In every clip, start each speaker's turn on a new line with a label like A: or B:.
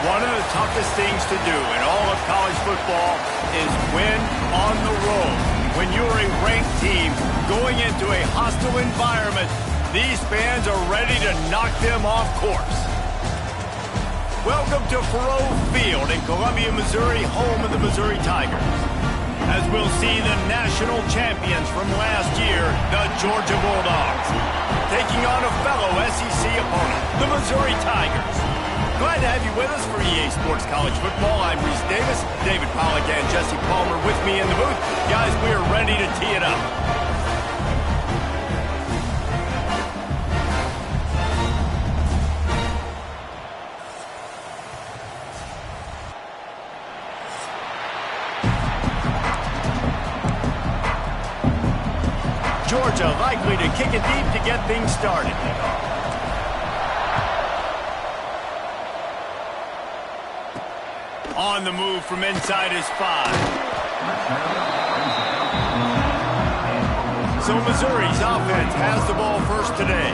A: One of the toughest things to do in all of college football is win on the road. When you're a ranked team going into a hostile environment, these fans are ready to knock them off course. Welcome to Faurot Field in Columbia, Missouri, home of the Missouri Tigers. As we'll see the national champions from last year, the Georgia Bulldogs, taking on a fellow SEC opponent, the Missouri Tigers. Glad to have you with us for EA Sports College Football. I'm Reese Davis, David Pollack and Jesse Palmer with me in the booth. Guys, we are ready to tee it up. Georgia likely to kick it deep to get things started. On the move from inside his 5. So Missouri's offense has the ball first today.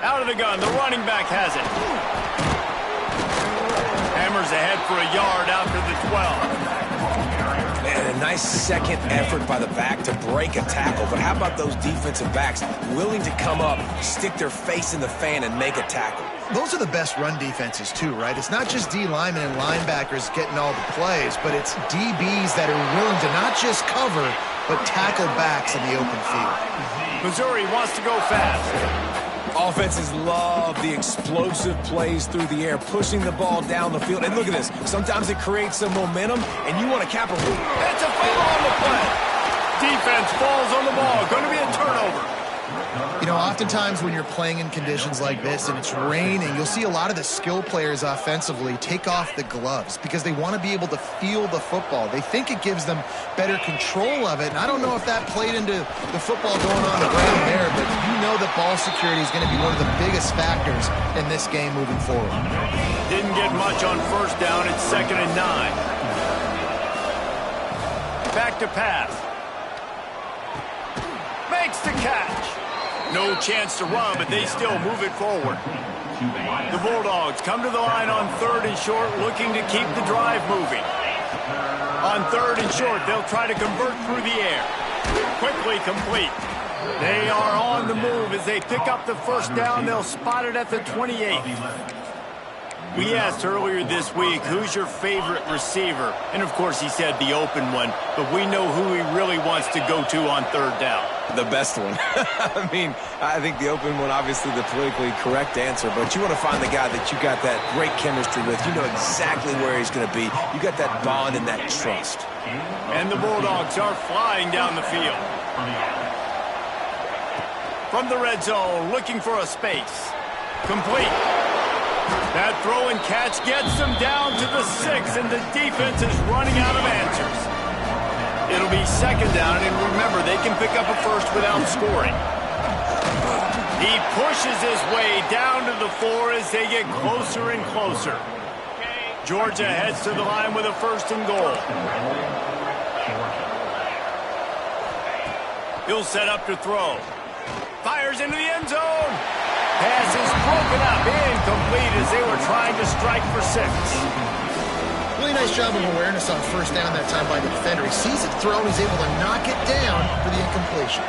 A: Out of the gun, the running back has it. Hammers ahead for a yard out to the 12.
B: Man, a nice second effort by the back to break a tackle. But how about those defensive backs willing to come up, stick their face in the fan, and make a tackle?
C: Those are the best run defenses, too, right? It's not just D linemen and linebackers getting all the plays, but it's DBs that are willing to not just cover, but tackle backs in the open field.
A: Missouri wants to go fast.
B: Offenses love the explosive plays through the air, pushing the ball down the field. And look at this. Sometimes it creates some momentum, and you want to cap a root.
A: It's a fumble on the play. Defense falls on the ball. Going to be a turnover.
C: You know, oftentimes when you're playing in conditions like this and it's raining, you'll see a lot of the skill players offensively take off the gloves because they want to be able to feel the football. They think it gives them better control of it. And I don't know if that played into the football going on the ground there, but you know that ball security is going to be one of the biggest factors in this game moving forward.
A: Didn't get much on first down. It's 2nd and 9. Back to pass. Makes the catch. No chance to run, but they still move it forward. The Bulldogs come to the line on 3rd and short, looking to keep the drive moving. On 3rd and short, they'll try to convert through the air. Quickly complete. They are on the move as they pick up the first down. They'll spot it at the 28. We asked earlier this week, who's your favorite receiver? And, of course, he said the open one, but we know who he really wants to go to on 3rd down.
B: The best one. I mean, I think the open one, obviously the politically correct answer, but you want to find the guy that you got that great chemistry with. You know exactly where he's going to be. You got that bond and that trust.
A: And the Bulldogs are flying down the field. From the red zone, looking for a space. Complete. That throw and catch gets them down to the 6, and the defense is running out of answers. It'll be 2nd down, and remember, they can pick up a first without scoring. He pushes his way down to the 4 as they get closer and closer. Georgia heads to the line with a 1st and goal. He'll set up to throw. Fires into the end zone. Pass is broken up, incomplete as they were trying to strike for 6.
C: Really nice job of awareness on 1st down that time by the defender. He sees it thrown, he's able to knock it down for the incompletion.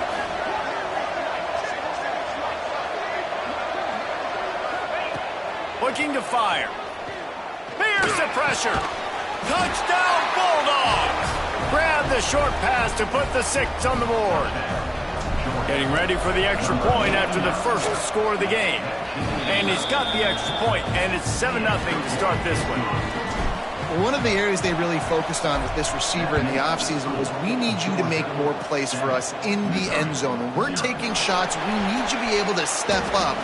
A: Looking to fire. Here's the pressure. Touchdown Bulldogs! Grab the short pass to put the 6 on the board. Getting ready for the extra point after the first score of the game. And he's got the extra point, and it's 7-0 to start this one.
C: Well, one of the areas they really focused on with this receiver in the offseason was we need you to make more plays for us in the end zone. When we're taking shots, we need you to be able to step up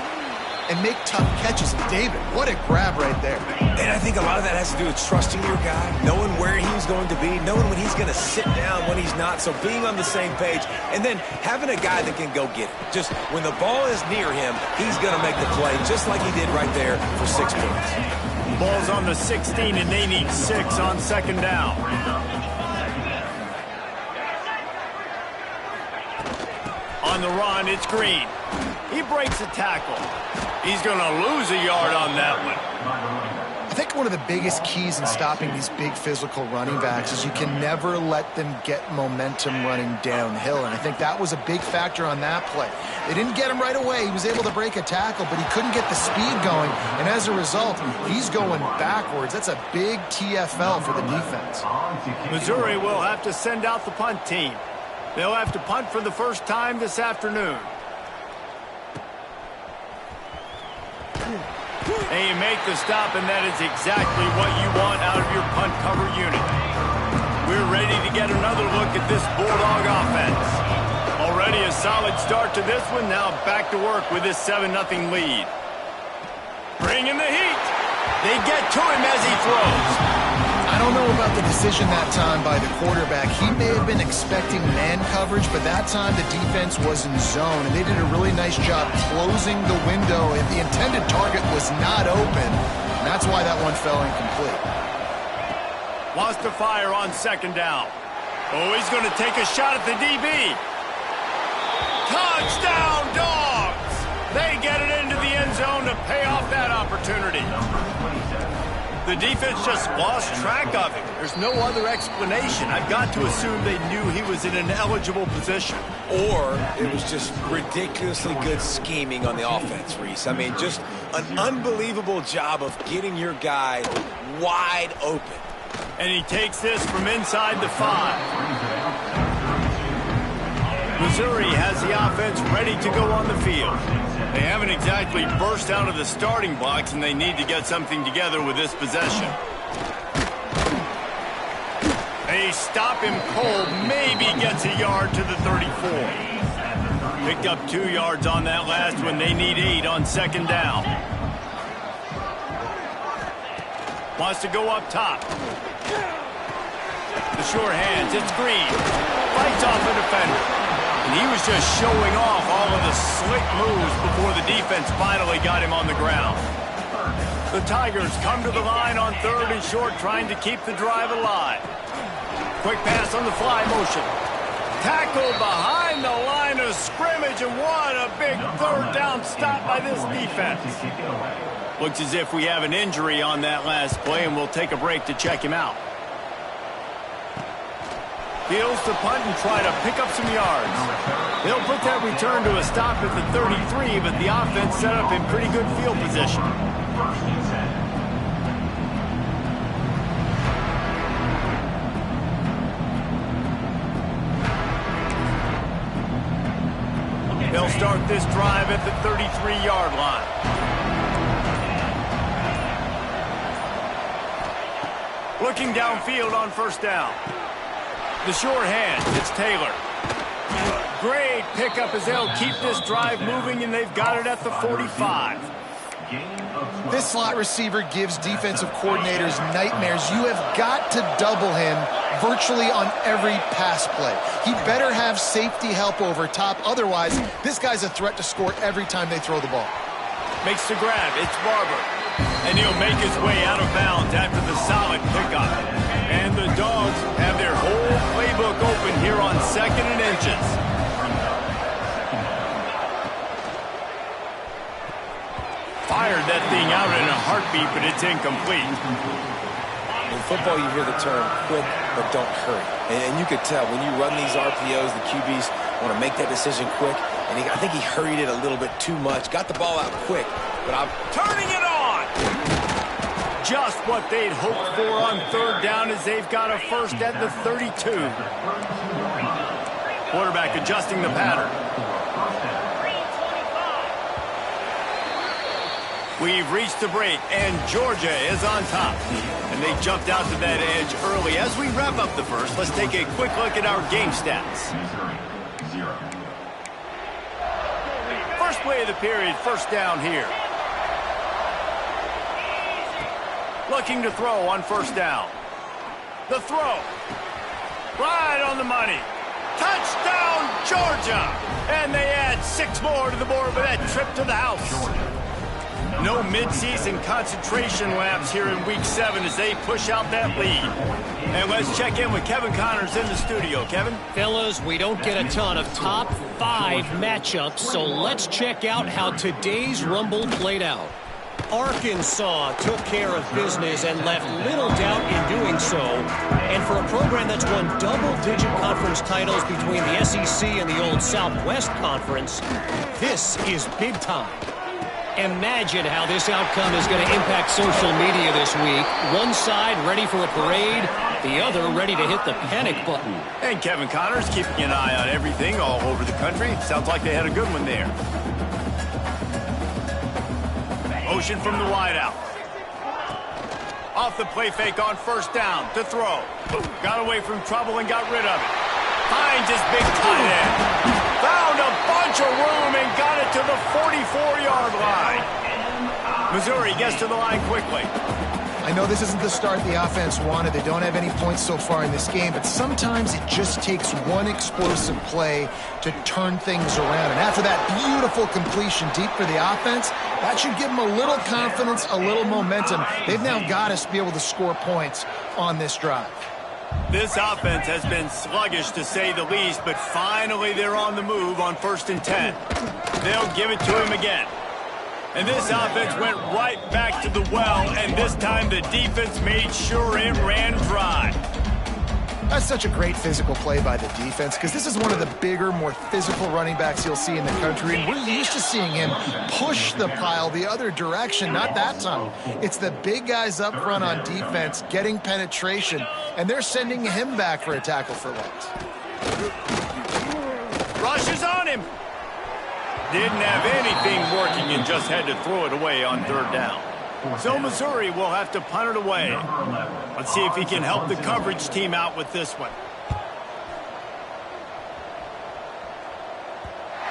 C: and make tough catches. And David, what a grab right there.
B: And I think a lot of that has to do with trusting your guy, knowing where he's going to be, knowing when he's going to sit down, when he's not. So being on the same page, and then having a guy that can go get it. Just when the ball is near him, he's going to make the play, just like he did right there for 6 points.
A: Ball's on the 16, and they need 6 on second down. On the run, it's Green. He breaks a tackle. He's going to lose a yard on that one.
C: I think one of the biggest keys in stopping these big physical running backs is you can never let them get momentum running downhill, and I think that was a big factor on that play. They didn't get him right away. He was able to break a tackle, but he couldn't get the speed going, and as a result, he's going backwards. That's a big TFL for the defense.
A: Missouri will have to send out the punt team. They'll have to punt for the first time this afternoon. And you make the stop, and that is exactly what you want out of your punt cover unit. We're ready to get another look at this Bulldog offense. Already a solid start to this one. Now back to work with this 7-0 lead. Bring in the heat. They get to him as he throws.
C: I don't know about the decision that time by the quarterback. He may have been expecting man coverage, but that time the defense was in zone, and they did a really nice job closing the window, and the intended target was not open, and that's why that one fell incomplete.
A: Wants to fire on second down. Oh, he's going to take a shot at the DB. Touchdown, Dawgs! They get it into the end zone to pay off that opportunity. The defense just lost track of him. There's no other explanation. I've got to assume they knew he was in an eligible position.
B: Or it was just ridiculously good scheming on the offense, Reese. I mean, just an unbelievable job of getting your guy wide open.
A: And he takes this from inside the 5. Missouri has the offense ready to go on the field. They haven't exactly burst out of the starting blocks, and they need to get something together with this possession. They stop him cold, maybe gets a yard to the 34. Picked up 2 yards on that last one. They need 8 on second down. Wants to go up top. The sure hands, it's Green. Fights off the defender. And he was just showing off all of the slick moves before the defense finally got him on the ground. The Tigers come to the line on 3rd and short, trying to keep the drive alive. Quick pass on the fly motion. Tackled behind the line of scrimmage, and what a big 3rd down stop by this defense. Looks as if we have an injury on that last play, and we'll take a break to check him out. Fields to punt and try to pick up some yards. They'll put that return to a stop at the 33, but the offense set up in pretty good field position. They'll start this drive at the 33-yard line. Looking downfield on first down. The sure hand, it's Taylor. Great pickup as they'll keep this drive moving, and they've got it at the 45.
C: This slot receiver gives defensive coordinators nightmares. You have got to double him virtually on every pass play. He better have safety help over top. Otherwise, this guy's a threat to score every time they throw the ball.
A: Makes the grab. It's Barber. And he'll make his way out of bounds after the solid pickup. And the Dogs have their whole playbook open here on 2nd and inches. Fired that thing out in a heartbeat, but it's incomplete.
B: In football, you hear the term quick, but don't hurry. And you could tell when you run these RPOs, the QBs want to make that decision quick. And I think he hurried it a little bit too much. Got the ball out quick, but I'm turning it on.
A: Just what they'd hoped for on 3rd down, as they've got a first at the 32. Quarterback adjusting the pattern. We've reached the break, and Georgia is on top. And they jumped out to that edge early. As we wrap up the first, let's take a quick look at our game stats. First play of the period, first down here. looking to throw on first down. The throw. Right on the money. Touchdown, Georgia! And they add 6 more to the board with that trip to the house. No midseason concentration laps here in Week 7 as they push out that lead. And let's check in with Kevin Connors in the studio. Kevin?
D: Fellas, we don't get a ton of top 5 matchups, so let's check out how today's Rumble played out. Arkansas took care of business and left little doubt in doing so. And for a program that's won double-digit conference titles between the SEC and the old Southwest Conference, this is big time. Imagine how this outcome is going to impact social media this week. One side ready for a parade, the other ready to hit the panic button.
A: And Kevin Connors keeping an eye on everything all over the country. Sounds like they had a good one there. Motion from the wideout. Off the play fake on first down to throw. Got away from trouble and got rid of it. Finds his big tight end. Found a bunch of room and got it to the 44-yard line. Missouri gets to the line quickly.
C: I know this isn't the start the offense wanted. They don't have any points so far in this game, but sometimes it just takes one explosive play to turn things around. And after that beautiful completion deep for the offense, that should give them a little confidence, a little momentum. They've now got to be able to score points on this drive.
A: This offense has been sluggish to say the least, but finally they're on the move on 1st and 10. They'll give it to him again. And this offense went right back to the well, and this time the defense made sure it ran dry.
C: That's such a great physical play by the defense because this is one of the bigger, more physical running backs you'll see in the country, and we're used to seeing him push the pile the other direction. Not that time. It's the big guys up front on defense getting penetration, and they're sending him back for a tackle for loss.
A: Rushes on him. Didn't have anything working and just had to throw it away on 3rd down. So Missouri will have to punt it away. Let's see if he can help the coverage team out with this one.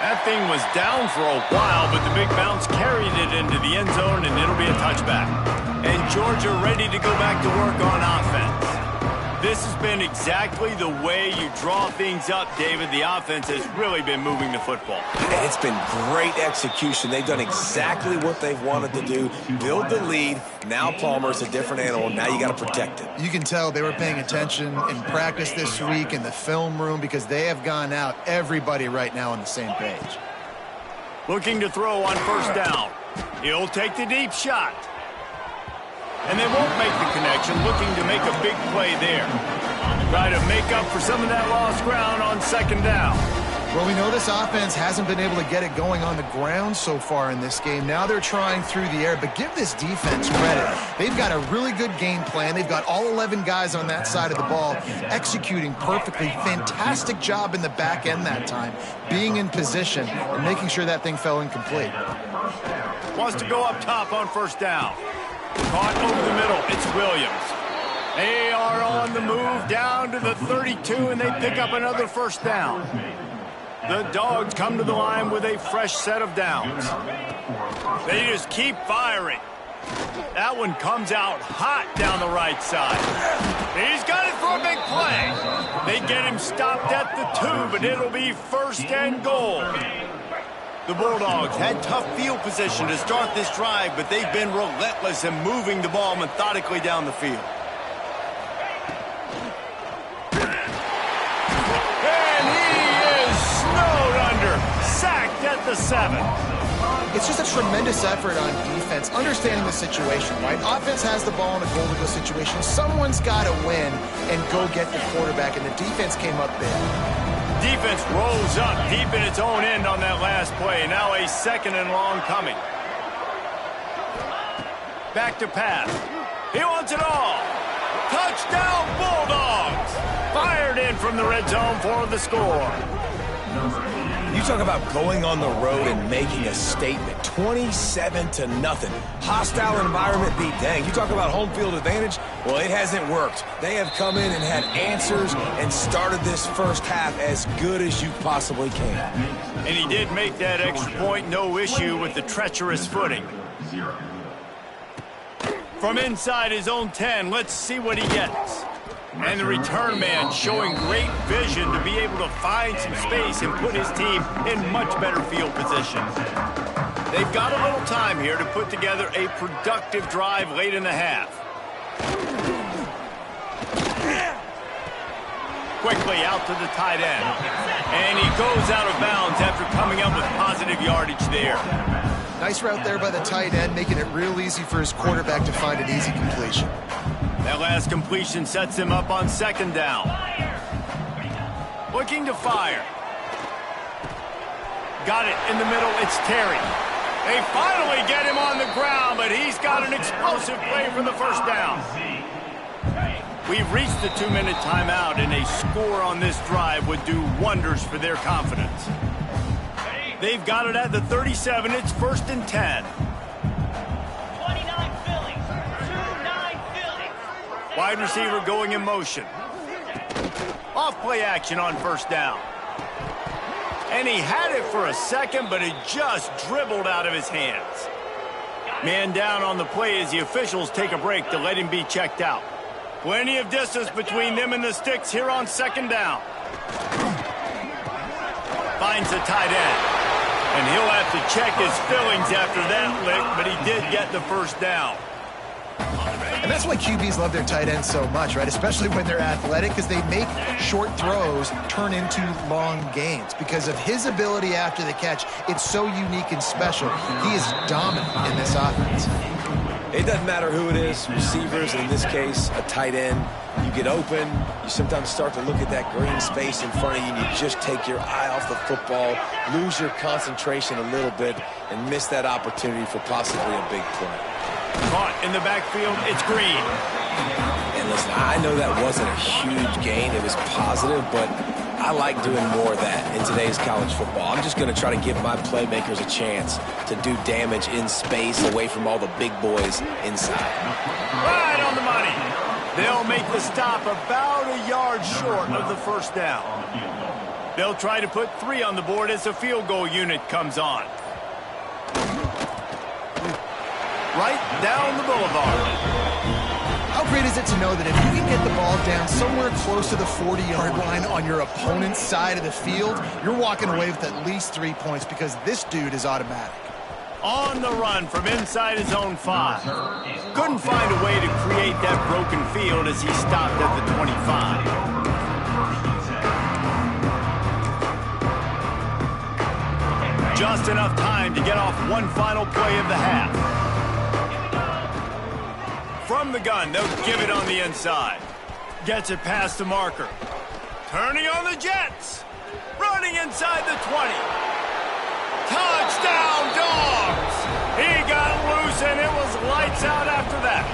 A: That thing was down for a while, but the big bounce carried it into the end zone, and it'll be a touchback. And Georgia ready to go back to work on offense. This has been exactly the way you draw things up, David. The offense has really been moving the football.
B: It's been great execution. They've done exactly what they've wanted to do. Build the lead. Now Palmer's a different animal. Now you got to protect it.
C: You can tell they were paying attention in practice this week in the film room because they have gone out, everybody right now on the same page.
A: Looking to throw on 1st down. He'll take the deep shot. And they won't make the connection, looking to make a big play there. Try to make up for some of that lost ground on 2nd down.
C: Well, we know this offense hasn't been able to get it going on the ground so far in this game. Now they're trying through the air, but give this defense credit. They've got a really good game plan. They've got all 11 guys on that side of the ball executing perfectly. Fantastic job in the back end that time, being in position and making sure that thing fell incomplete.
A: Wants to go up top on 1st down. Caught over the middle. It's Williams. They are on the move down to the 32, and they pick up another 1st down. The Dogs come to the line with a fresh set of downs. They just keep firing. That one comes out hot down the right side. He's got it for a big play. They get him stopped at the 2, but it'll be 1st and goal. The Bulldogs had tough field position to start this drive, but they've been relentless in moving the ball methodically down the field. And he is snowed under, sacked at the 7.
C: It's just a tremendous effort on defense, understanding the situation, right? Offense has the ball in a goal-to-go situation. Someone's got to win and go get the quarterback, and the defense came up big.
A: Defense rolls up deep in its own end on that last play. Now a 2nd and long coming. Back to pass. He wants it all. Touchdown Bulldogs. Fired in from the red zone for the score.
B: You talk about going on the road and making a statement. 27-0. Hostile environment beat. Dang, you talk about home field advantage? Well, it hasn't worked. They have come in and had answers and started this first half as good as you possibly can.
A: And he did make that extra point, no issue with the treacherous footing. From inside his own 10, let's see what he gets. And the return man showing great vision to be able to find some space and put his team in much better field position. They've got a little time here to put together a productive drive late in the half. Quickly out to the tight end. And he goes out of bounds after coming up with positive yardage there.
C: Nice route there by the tight end, making it real easy for his quarterback to find an easy completion.
A: That last completion sets him up on second down. Looking to fire. Got it in the middle. It's Terry. They finally get him on the ground, but he's got an explosive play for the first down. We've reached the 2-minute timeout, and a score on this drive would do wonders for their confidence. They've got it at the 37. It's 1st and 10.
E: 29 Phillies. 2-9 Phillies.
A: Wide receiver going in motion. Off play action on first down. And he had it for a second, but it just dribbled out of his hands. Man down on the play as the officials take a break to let him be checked out. Plenty of distance between them and the sticks here on second down. Finds the tight end. And he'll have to check his fillings after that lick, but he did get the first down.
C: And that's why QBs love their tight ends so much, right? Especially when they're athletic, because they make short throws turn into long gains. Because of his ability after the catch, it's so unique and special. He is dominant in this offense.
B: It doesn't matter who it is, receivers, in this case, a tight end. You get open, you sometimes start to look at that green space in front of you, and you just take your eye off the football, lose your concentration a little bit, and miss that opportunity for possibly a big play.
A: Caught in the backfield, it's Green.
B: And listen, I know that wasn't a huge gain. It was positive, but I like doing more of that in today's college football. I'm just going to try to give my playmakers a chance to do damage in space away from all the big boys inside.
A: Right on the money. They'll make the stop about a yard short of the first down. They'll try to put 3 on the board as the field goal unit comes on. Right down the boulevard.
C: How great is it to know that if you can get the ball down somewhere close to the 40-yard line on your opponent's side of the field, you're walking away with at least 3 points because this dude is automatic.
A: On the run from inside his own 5. Couldn't find a way to create that broken field as he stopped at the 25. Just enough time to get off one final play of the half. From the gun, they'll give it on the inside. Gets it past the marker. Turning on the Jets. Running inside the 20. Touchdown, Dawgs! He got loose, and it was lights out after that.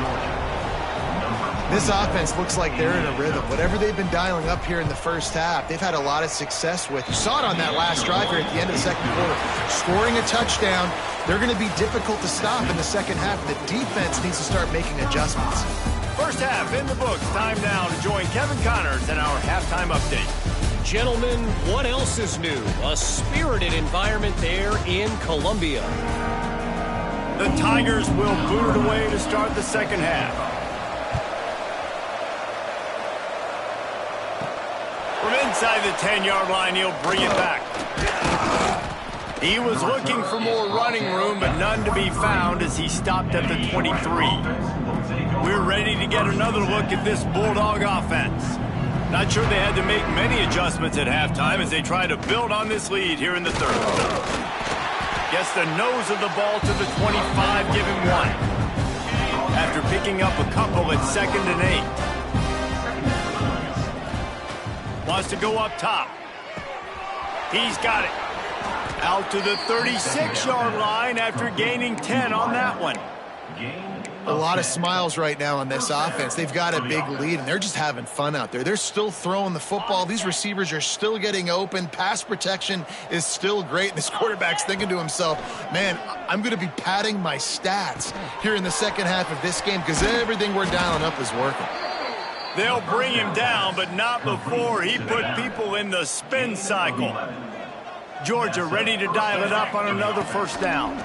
C: This offense looks like they're in a rhythm. Whatever they've been dialing up here in the first half, they've had a lot of success with. You saw it on that last drive here at the end of the second quarter. Scoring a touchdown, they're going to be difficult to stop in the second half. The defense needs to start making adjustments.
A: First half in the books. Time now to join Kevin Connors in our halftime update.
D: Gentlemen, what else is new? A spirited environment there in Columbia.
A: The Tigers will boot it away to start the second half. From inside the 10-yard line, he'll bring it back. He was looking for more running room, but none to be found as he stopped at the 23. We're ready to get another look at this Bulldog offense. Not sure they had to make many adjustments at halftime as they try to build on this lead here in the third. Gets the nose of the ball to the 25, give him 1. After picking up a couple at 2nd and 8. Wants to go up top. He's got it. Out to the 36-yard line after gaining 10 on that one.
C: A lot of smiles right now on this offense. They've got a big lead, and they're just having fun out there. They're still throwing the football. These receivers are still getting open. Pass protection is still great. This quarterback's thinking to himself, man, I'm going to be padding my stats here in the second half of this game because everything we're dialing up is working.
A: They'll bring him down, but not before he put people in the spin cycle. Georgia ready to dial it up on another first down.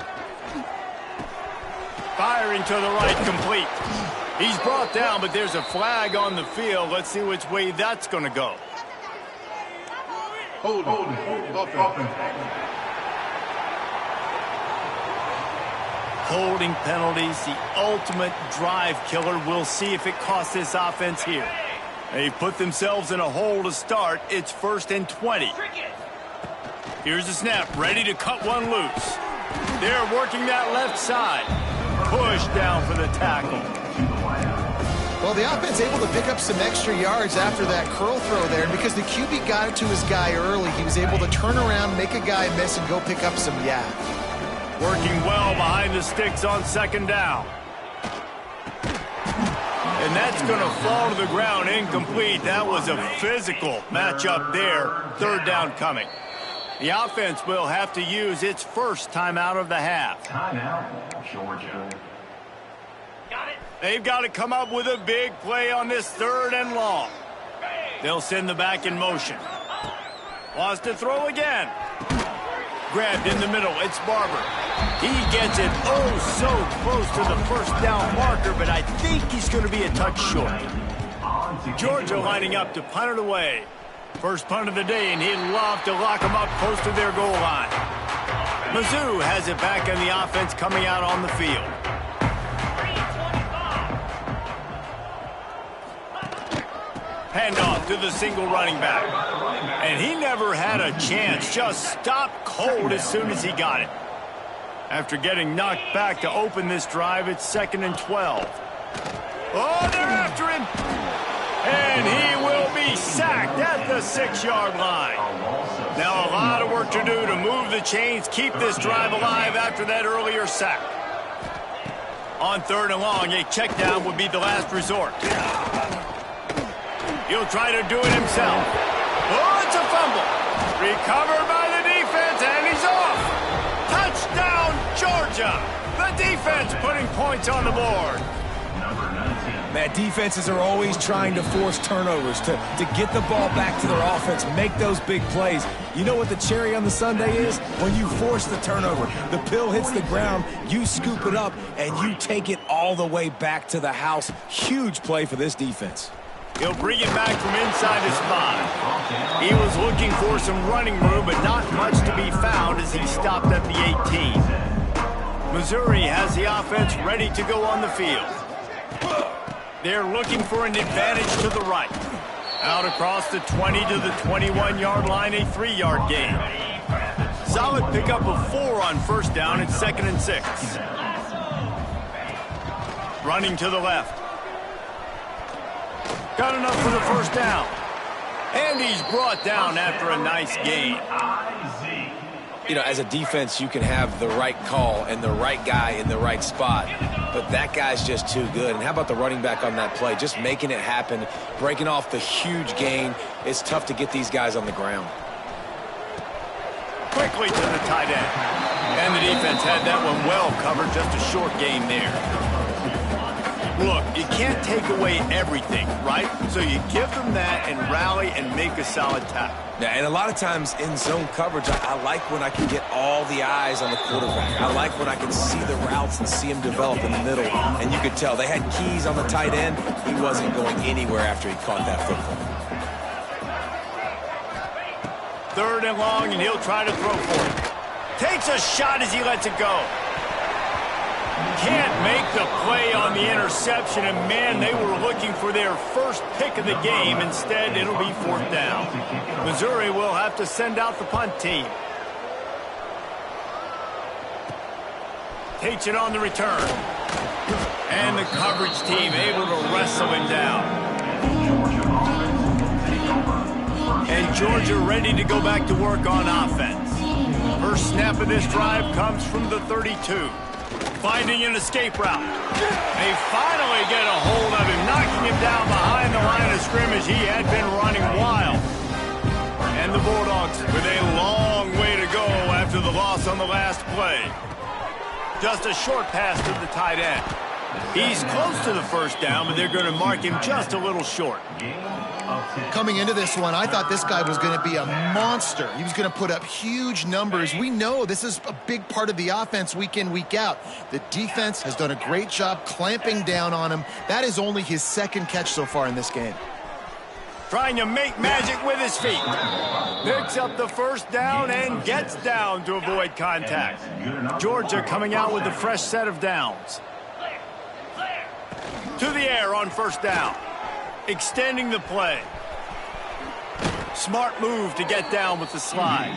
A: Firing to the right, complete. He's brought down, but there's a flag on the field. Let's see which way that's going to go.
F: Hold offense.
A: Holding penalties, the ultimate drive killer. We'll see if it costs this offense here. They put themselves in a hole to start. It's 1st and 20. Here's the snap, ready to cut one loose. They're working that left side. Push down for the tackle.
C: Well, the offense able to pick up some extra yards after that curl throw there. And because the QB got it to his guy early, he was able to turn around, make a guy miss, and go pick up some yak.
A: Working well behind the sticks on 2nd down. And that's going to fall to the ground incomplete. That was a physical matchup there. 3rd down coming. The offense will have to use its first timeout of the half.
F: Timeout, Georgia.
E: Got it.
A: They've got to come up with a big play on this 3rd and long. They'll send the back in motion. Wants to throw again. Grabbed in the middle. It's Barber. He gets it so close to the 1st down marker, but I think he's going to be a touch short. Georgia lining up to punt it away. First punt of the day, and he'd love to lock them up close to their goal line. Mizzou has it back on the offense coming out on the field.
E: 3:25.
A: Handoff to the single running back. And he never had a chance. Just stopped cold as soon as he got it. After getting knocked back to open this drive, it's 2nd and 12. Oh, they're after him. And he will be sacked at the 6-yard line. Now a lot of work to do to move the chains, keep this drive alive after that earlier sack. On 3rd and long, a check down would be the last resort. He'll try to do it himself. Oh, it's a fumble. Recovered by the defense, and he's off. Touchdown, Georgia. The defense putting points on the board.
B: Man, defenses are always trying to force turnovers to get the ball back to their offense, make those big plays. You know what the cherry on the sundae is? When you force the turnover, the pill hits the ground, you scoop it up, and you take it all the way back to the house. Huge play for this defense.
A: He'll bring it back from inside his spot. He was looking for some running room, but not much to be found as he stopped at the 18. Missouri has the offense ready to go on the field. They're looking for an advantage to the right. Out across the 20 to the 21-yard line, a 3-yard gain. Solid pickup of 4 on 1st down. It's 2nd and 6. Running to the left. Got enough for the 1st down. And he's brought down after a nice gain.
B: You know, as a defense, you can have the right call and the right guy in the right spot, but that guy's just too good. And how about the running back on that play? Just making it happen, breaking off the huge gain. It's tough to get these guys on the ground.
A: Quickly to the tight end. And the defense had that one well covered, just a short gain there. Look, you can't take away everything, right? So you give them that and rally and make a solid tackle.
B: Yeah, and a lot of times in zone coverage, I like when I can get all the eyes on the quarterback. I like when I can see the routes and see him develop in the middle. And you could tell they had keys on the tight end. He wasn't going anywhere after he caught that football.
A: 3rd and long, and he'll try to throw for it. Takes a shot as he lets it go. Can't make the play on the interception, and man, they were looking for their first pick of the game. Instead, it'll be 4th down. Missouri will have to send out the punt team. Takes it on the return. And the coverage team able to wrestle him down. And Georgia ready to go back to work on offense. First snap of this drive comes from the 32. Finding an escape route. They finally get a hold of him, knocking him down behind the line of scrimmage. He had been running wild. And the Bulldogs with a long way to go after the loss on the last play. Just a short pass to the tight end. He's close to the first down, but they're going to mark him just a little short.
C: Coming into this one, I thought this guy was going to be a monster. He was going to put up huge numbers. We know this is a big part of the offense week in, week out. The defense has done a great job clamping down on him. That is only his second catch so far in this game.
A: Trying to make magic with his feet. Picks up the first down and gets down to avoid contact. Georgia coming out with a fresh set of downs. To the air on first down. Extending the play. Smart move to get down with the slide.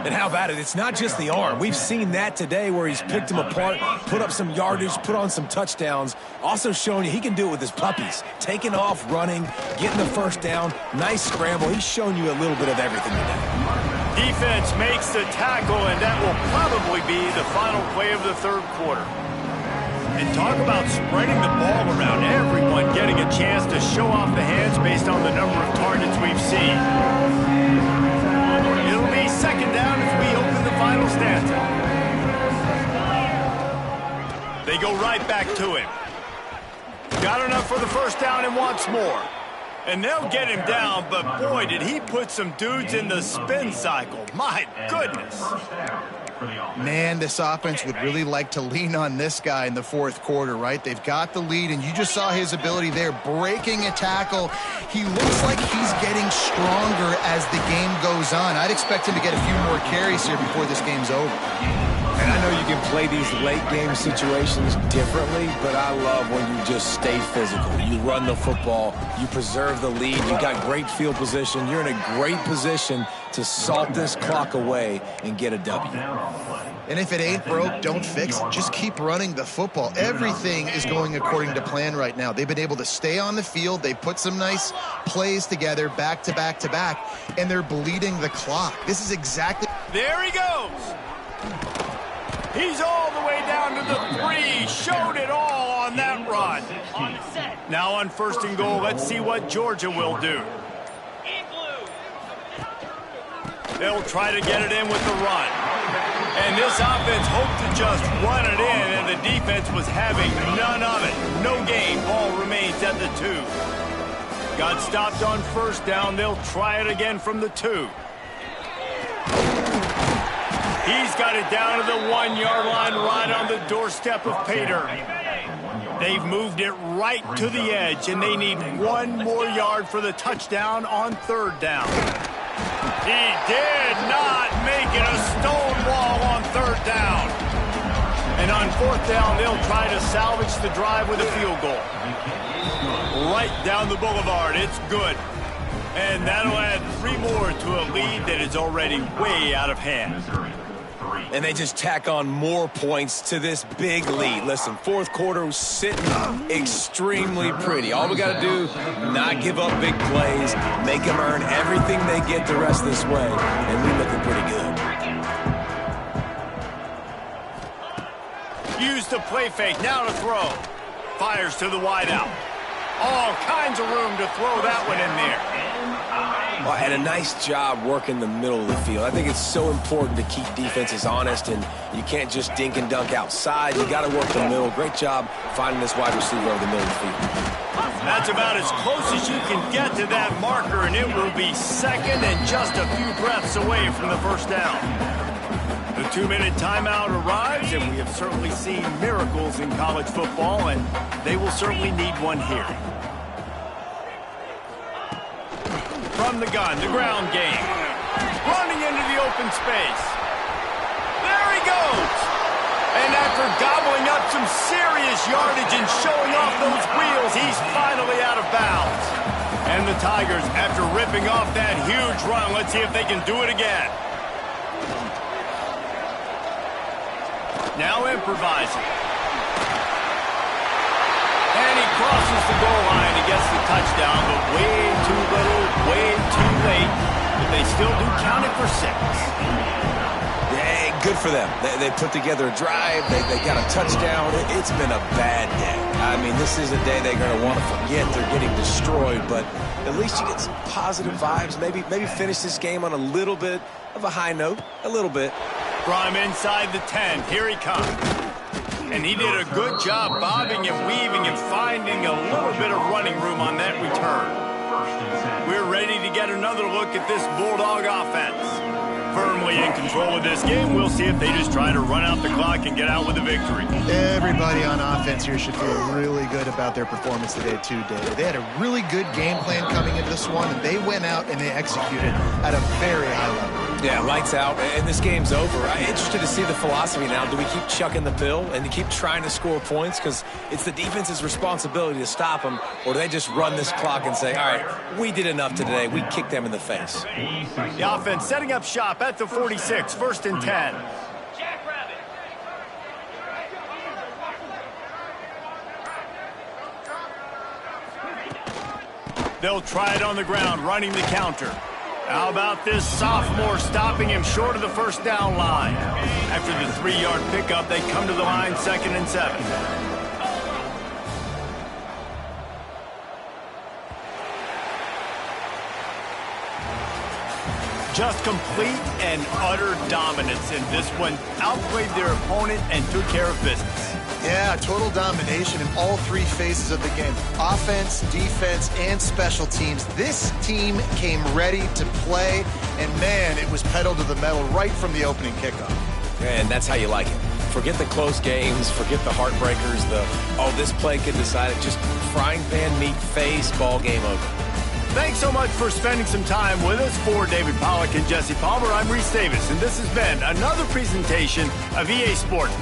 B: And how about it? It's not just the arm. We've seen that today where he's picked them apart, put up some yardage, put on some touchdowns. Also showing you he can do it with his puppies. Taking off, running, getting the first down. Nice scramble. He's shown you a little bit of everything today.
A: Defense makes the tackle, and that will probably be the final play of the third quarter. And talk about spreading the ball around, everyone getting a chance to show off the hands based on the number of targets we've seen. It'll be second down as we open the final stanza. They go right back to him. Got enough for the first down and wants more. And they'll get him down, but boy, did he put some dudes in the spin cycle. My goodness.
C: Man, this offense would really like to lean on this guy in the fourth quarter, right? They've got the lead, and you just saw his ability there, breaking a tackle. He looks like he's getting stronger as the game goes on. I'd expect him to get a few more carries here before this game's over.
B: And I know you can play these late-game situations differently, but I love when you just stay physical. You run the football, you preserve the lead, you got great field position, you're in a great position to salt this clock away and get a W.
C: And if it ain't broke, don't fix it. Just keep running the football. Everything is going according to plan right now. They've been able to stay on the field. They've put some nice plays together back to back to back, and they're bleeding the clock. This is exactly...
A: There he goes. He's all the way down to the 3. Showed it all on that run. Now on first and goal, let's see what Georgia will do. They'll try to get it in with the run. And this offense hoped to just run it in, and the defense was having none of it. No gain. Ball remains at the 2. Got stopped on first down. They'll try it again from the 2. He's got it down to the 1-yard line, right on the doorstep of Pater. They've moved it right to the edge, and they need 1 more yard for the touchdown on third down. He did not make it a stone wall on third down. And on fourth down, they'll try to salvage the drive with a field goal. Right down the boulevard, it's good. And that'll add 3 more to a lead that is already way out of hand.
B: And they just tack on more points to this big lead. Listen, fourth quarter was sitting extremely pretty. All we got to do, not give up big plays, make them earn everything they get the rest of this way, and we're looking pretty good.
A: Use the play fake, now to throw. Fires to the wideout. All kinds of room to throw that one in there.
B: Well, and a nice job working the middle of the field. I think it's so important to keep defenses honest, and you can't just dink and dunk outside. You got to work the middle. Great job finding this wide receiver over the middle of the field.
A: That's about as close as you can get to that marker, and it will be second and just a few breaths away from the first down. The 2-minute timeout arrives, and we have certainly seen miracles in college football, and they will certainly need one here. From the gun, the ground game. Running into the open space. There he goes. And after gobbling up some serious yardage and showing off those wheels, he's finally out of bounds. And the Tigers, after ripping off that huge run, let's see if they can do it again. Now improvising. And he crosses the goal line and gets the touchdown, but way too little, way too late. But they still do count it for 6.
B: Yeah, good for them. They put together a drive. They got a touchdown. It's been a bad day. I mean, this is a day they're going to want to forget. They're getting destroyed, but at least you get some positive vibes. Maybe finish this game on a little bit of a high note. A little bit.
A: From inside the 10, here he comes. And he did a good job bobbing and weaving and finding a little bit of running room on that return. We're ready to get another look at this Bulldog offense. Firmly in control of this game. We'll see if they just try to run out the clock and get out with a victory.
C: Everybody on offense here should feel really good about their performance today too, David. They had a really good game plan coming into this one, and they went out and they executed at a very high level.
B: Yeah, lights out, and this game's over. I'm interested to see the philosophy now. Do we keep chucking the pill and keep trying to score points? Because it's the defense's responsibility to stop them, or do they just run this clock and say, all right, we did enough today. We kicked them in the face.
A: The offense setting up shop at the 46, 1st and 10. They'll try it on the ground, running the counter. How about this sophomore stopping him short of the first down line? After the 3-yard pickup, they come to the line 2nd and 7. Just complete and utter dominance in this one. Outplayed their opponent and took care of business.
C: Yeah, total domination in all 3 phases of the game. Offense, defense, and special teams. This team came ready to play, and man, it was pedal to the metal right from the opening kickoff.
B: And that's how you like it. Forget the close games, forget the heartbreakers, this play could decide it. Just frying pan meat face, ball game over.
A: Thanks so much for spending some time with us. For David Pollack and Jesse Palmer, I'm Reese Davis, and this has been another presentation of EA Sports.